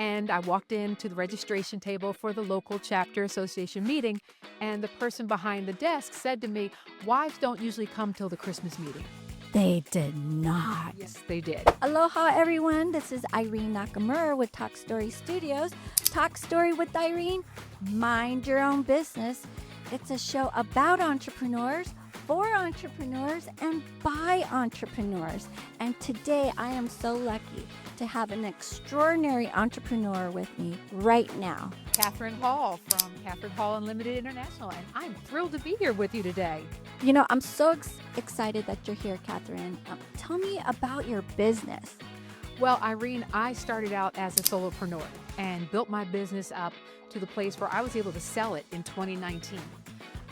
And I walked into the registration table for the local chapter association meeting, and the person behind the desk said to me, "Wives don't usually come till the Christmas meeting." They did not. Yes, they did. Aloha, everyone. This is Irene Nakamura with Talk Story Studios. Talk Story with Irene. Mind your own business. It's a show about entrepreneurs, for entrepreneurs, and by entrepreneurs. And today I am so lucky to have an extraordinary entrepreneur with me right now. Catherine Hall from Catherine Hall Unlimited International, and I'm thrilled to be here with you today. You know, I'm so excited that you're here, Catherine. Tell me about your business. Well, Irene, I started out as a solopreneur and built my business up to the place where I was able to sell it in 2019.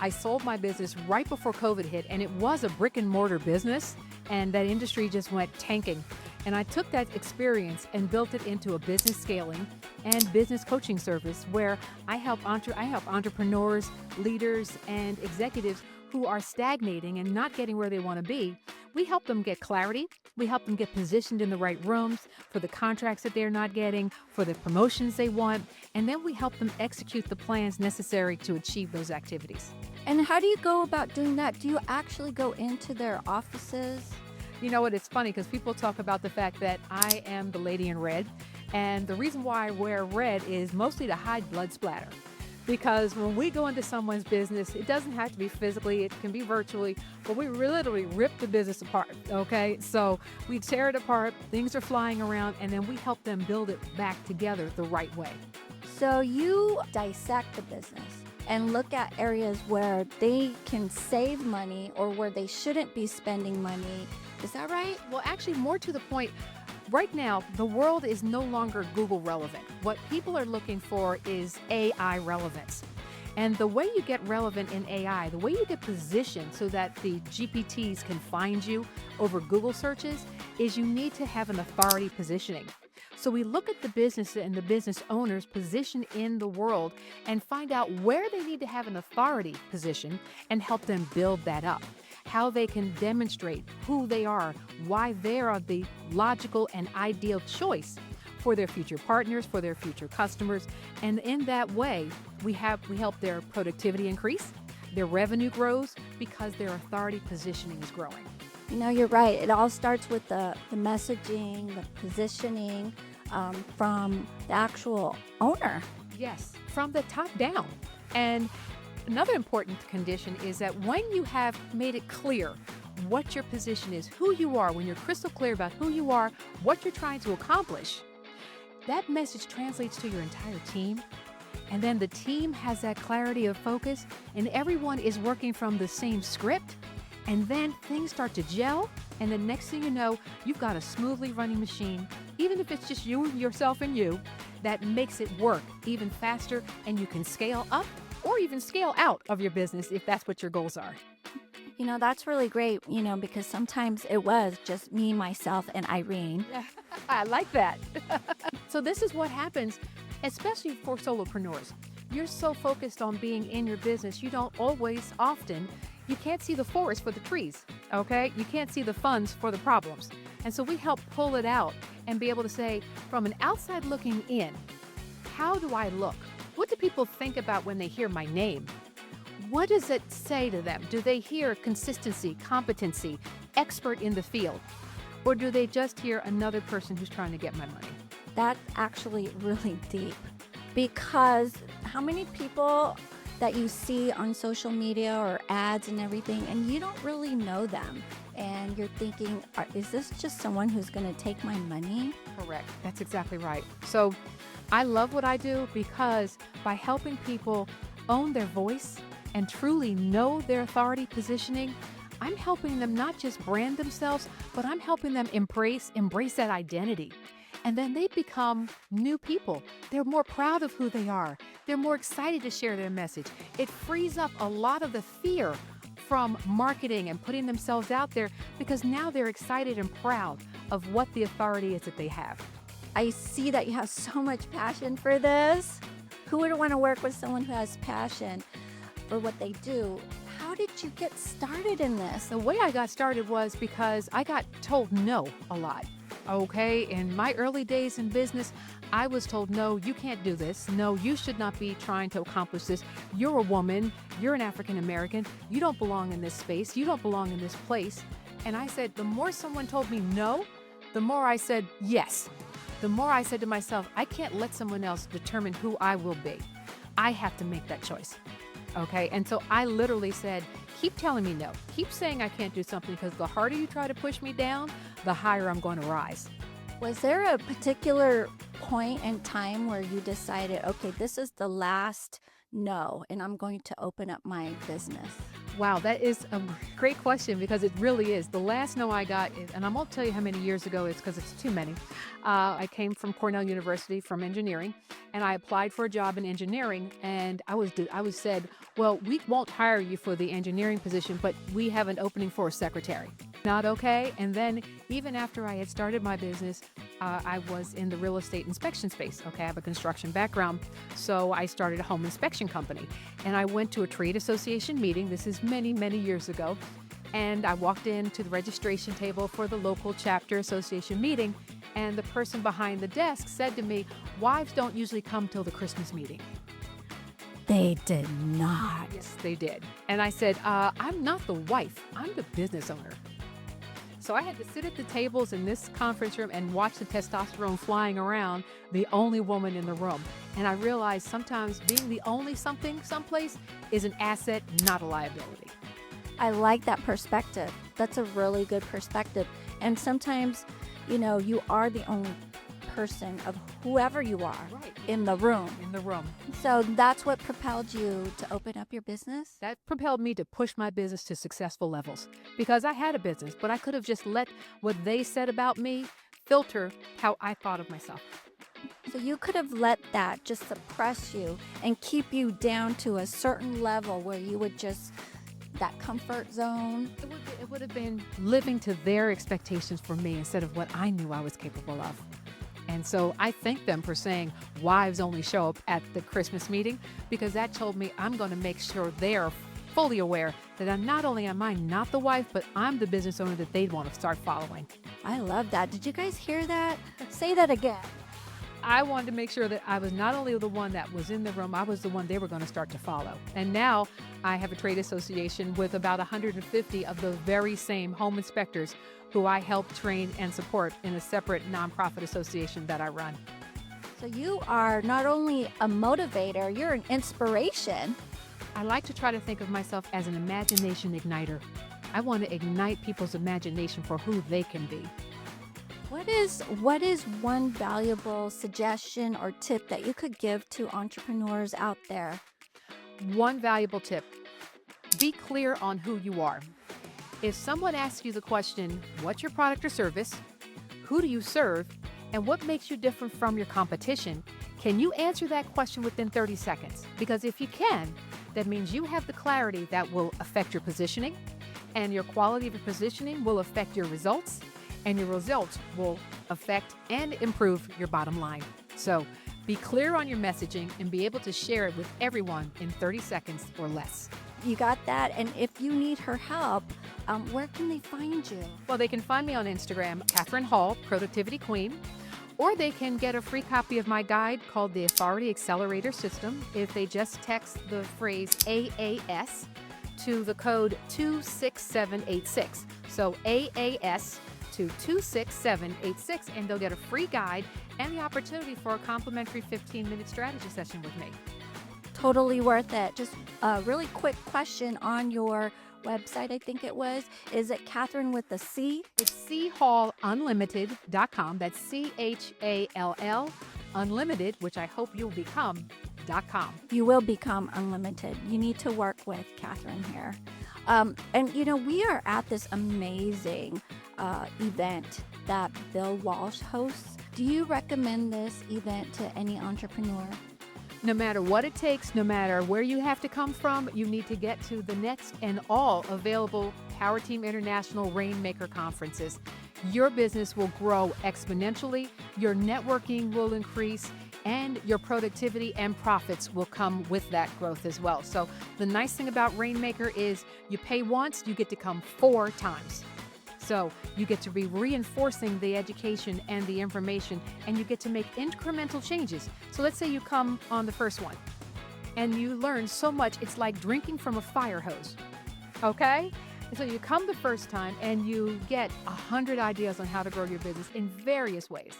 I sold my business right before COVID hit, and it was a brick and mortar business, and that industry just went tanking. And I took that experience and built it into a business scaling and business coaching service where I help entrepreneurs, leaders, and executives who are stagnating and not getting where they want to be. We help them get clarity. We help them get positioned in the right rooms for the contracts that they're not getting, for the promotions they want, and then we help them execute the plans necessary to achieve those activities. And how do you go about doing that? Do you actually go into their offices? You know what? It's funny because people talk about the fact that I am the lady in red. And the reason why I wear red is mostly to hide blood splatter. Because when we go into someone's business, it doesn't have to be physically, it can be virtually, but we literally rip the business apart, okay? So we tear it apart, things are flying around, and then we help them build it back together the right way. So you dissect the business and look at areas where they can save money or where they shouldn't be spending money. Is that right? Well, actually, more to the point, right now, the world is no longer Google relevant. What people are looking for is AI relevance. And the way you get relevant in AI, the way you get positioned so that the GPTs can find you over Google searches is you need to have an authority positioning. So we look at the business and the business owners' position in the world and find out where they need to have an authority position and help them build that up. How they can demonstrate who they are, why they are the logical and ideal choice for their future partners, for their future customers. And in that way, we help their productivity increase, their revenue grows because their authority positioning is growing. You know, you're right. It all starts with the messaging, the positioning from the actual owner. Yes, from the top down. And another important condition is that when you have made it clear what your position is, who you are, when you're crystal clear about who you are, what you're trying to accomplish, that message translates to your entire team. And then the team has that clarity of focus, and everyone is working from the same script. And then things start to gel, and the next thing you know, you've got a smoothly running machine, even if it's just you, yourself, and you, that makes it work even faster, and you can scale up or even scale out of your business if that's what your goals are. You know, that's really great, you know, because sometimes it was just me, myself, and Irene. I like that. So this is what happens, especially for solopreneurs. You're so focused on being in your business, you don't always, often, you can't see the forest for the trees, okay? You can't see the funds for the problems. And so we help pull it out and be able to say, from an outside looking in, how do I look? What do people think about when they hear my name? What does it say to them? Do they hear consistency, competency, expert in the field? Or do they just hear another person who's trying to get my money? That's actually really deep, because how many people that you see on social media or ads and everything, and you don't really know them, and you're thinking, is this just someone who's going to take my money? Correct. That's exactly right. So I love what I do because by helping people own their voice and truly know their authority positioning, I'm helping them not just brand themselves, but I'm helping them embrace that identity. And then they become new people. They're more proud of who they are. They're more excited to share their message. It frees up a lot of the fear from marketing and putting themselves out there because now they're excited and proud of what the authority is that they have. I see that you have so much passion for this. Who would want to work with someone who has passion for what they do? How did you get started in this? The way I got started was because I got told no a lot. Okay, in my early days in business, I was told, no, you can't do this. No, you should not be trying to accomplish this. You're a woman. You're an African American. You don't belong in this space. You don't belong in this place. And I said, the more someone told me no, the more I said yes. The more I said to myself, I can't let someone else determine who I will be. I have to make that choice. Okay, and so I literally said, keep telling me no. Keep saying I can't do something, because the harder you try to push me down, the higher I'm going to rise. Was there a particular point in time where you decided, okay, this is the last no, and I'm going to open up my business? Wow, that is a great question, because it really is. The last no I got, and I won't tell you how many years ago it's because it's too many. I came from Cornell University from engineering, and I applied for a job in engineering, and I was said, well, we won't hire you for the engineering position, but we have an opening for a secretary. Not okay. And then even after I had started my business, I was in the real estate inspection space. Okay, I have a construction background. So I started a home inspection company, and I went to a trade association meeting. This is many, many years ago. And I walked into the registration table for the local chapter association meeting. And the person behind the desk said to me, wives don't usually come till the Christmas meeting. They did not. Yes, they did. And I said, I'm not the wife, I'm the business owner. So I had to sit at the tables in this conference room and watch the testosterone flying around, the only woman in the room. And I realized sometimes being the only something someplace is an asset, not a liability. I like that perspective. That's a really good perspective. And sometimes, you are the only person of whoever you are in the room. So that's what propelled you to open up your business? That propelled me to push my business to successful levels, because I had a business, but I could have just let what they said about me filter how I thought of myself. So you could have let that just suppress you and keep you down to a certain level where you would just, that comfort zone. It would have been living to their expectations for me instead of what I knew I was capable of. And so I thank them for saying wives only show up at the Christmas meeting, because that told me I'm going to make sure they are fully aware that I'm not only am I not the wife, but I'm the business owner that they'd want to start following. I love that. Did you guys hear that? Say that again. I wanted to make sure that I was not only the one that was in the room, I was the one they were going to start to follow. And now I have a trade association with about 150 of the very same home inspectors who I help train and support in a separate nonprofit association that I run. So you are not only a motivator, you're an inspiration. I like to try to think of myself as an imagination igniter. I want to ignite people's imagination for who they can be. What is one valuable suggestion or tip that you could give to entrepreneurs out there? One valuable tip: be clear on who you are. If someone asks you the question, what's your product or service? Who do you serve? And what makes you different from your competition? Can you answer that question within 30 seconds? Because if you can, that means you have the clarity that will affect your positioning, and your quality of your positioning will affect your results, and your results will affect and improve your bottom line. So be clear on your messaging and be able to share it with everyone in 30 seconds or less. You got that? And if you need her help, where can they find you? Well, they can find me on Instagram, Catherine Hall, Productivity Queen, or they can get a free copy of my guide called the Authority Accelerator System if they just text the phrase AAS to the code 26786. So AAS to 26786, and they'll get a free guide and the opportunity for a complimentary 15-minute strategy session with me. Totally worth it. Just a really quick question on your website, I think it was. Is it Catherine with the C? It's challunlimited.com. That's CHALL Unlimited, which I hope you'll become, .com. You will become unlimited. You need to work with Catherine here. And we are at this amazing event that Bill Walsh hosts. Do you recommend this event to any entrepreneur? No matter what it takes, no matter where you have to come from, you need to get to the next and all available Power Team International Rainmaker conferences. Your business will grow exponentially, your networking will increase, and your productivity and profits will come with that growth as well. So the nice thing about Rainmaker is you pay once, you get to come 4 times. So you get to be reinforcing the education and the information, and you get to make incremental changes. So let's say you come on the first one and you learn so much, it's like drinking from a fire hose. Okay? So you come the first time and you get 100 ideas on how to grow your business in various ways.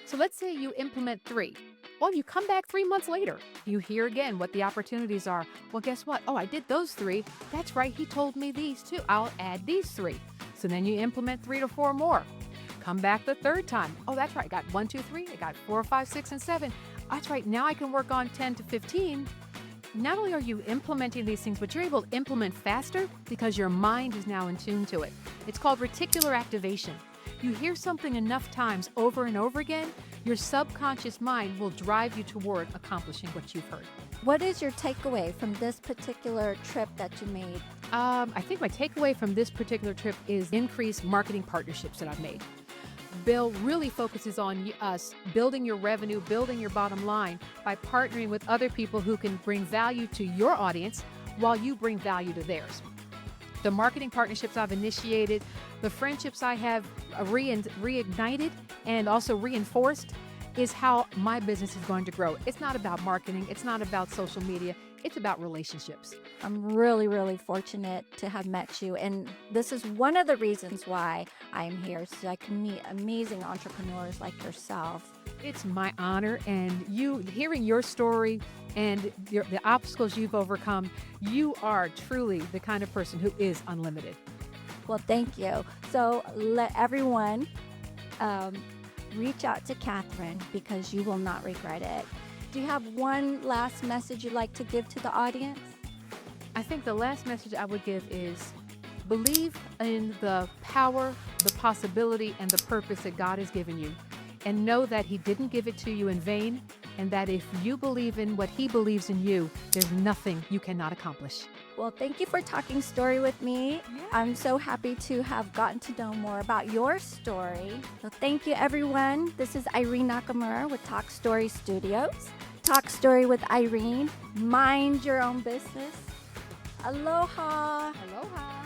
So let's say you implement 3. Well, you come back 3 months later. You hear again what the opportunities are. Well, guess what? Oh, I did those 3. That's right. He told me these too. I'll add these 3. So then you implement 3 to 4 more. Come back the third time. Oh, that's right. I got 1, 2, 3. I got 4, 5, 6, and 7. That's right. Now I can work on 10 to 15. Not only are you implementing these things, but you're able to implement faster because your mind is now in tune to it. It's called reticular activation. You hear something enough times over and over again, your subconscious mind will drive you toward accomplishing what you've heard. What is your takeaway from this particular trip that you made? I think my takeaway from this particular trip is increased marketing partnerships that I've made. Bill really focuses on us building your revenue, building your bottom line by partnering with other people who can bring value to your audience while you bring value to theirs. The marketing partnerships I've initiated, the friendships I have reignited and also reinforced is how my business is going to grow. It's not about marketing. It's not about social media. It's about relationships. I'm really, really fortunate to have met you. And this is one of the reasons why I'm here, so I can meet amazing entrepreneurs like yourself. It's my honor. And hearing your story and the obstacles you've overcome, you are truly the kind of person who is unlimited. Well, thank you. So let everyone reach out to Catherine because you will not regret it. Do you have one last message you'd like to give to the audience? I think the last message I would give is believe in the power, the possibility, and the purpose that God has given you. And know that He didn't give it to you in vain, and that if you believe in what He believes in you, there's nothing you cannot accomplish. Well, thank you for talking story with me. Yeah. I'm so happy to have gotten to know more about your story. So thank you, everyone. This is Irene Nakamura with Talk Story Studios. Talk Story with Irene. Mind your own business. Aloha. Aloha.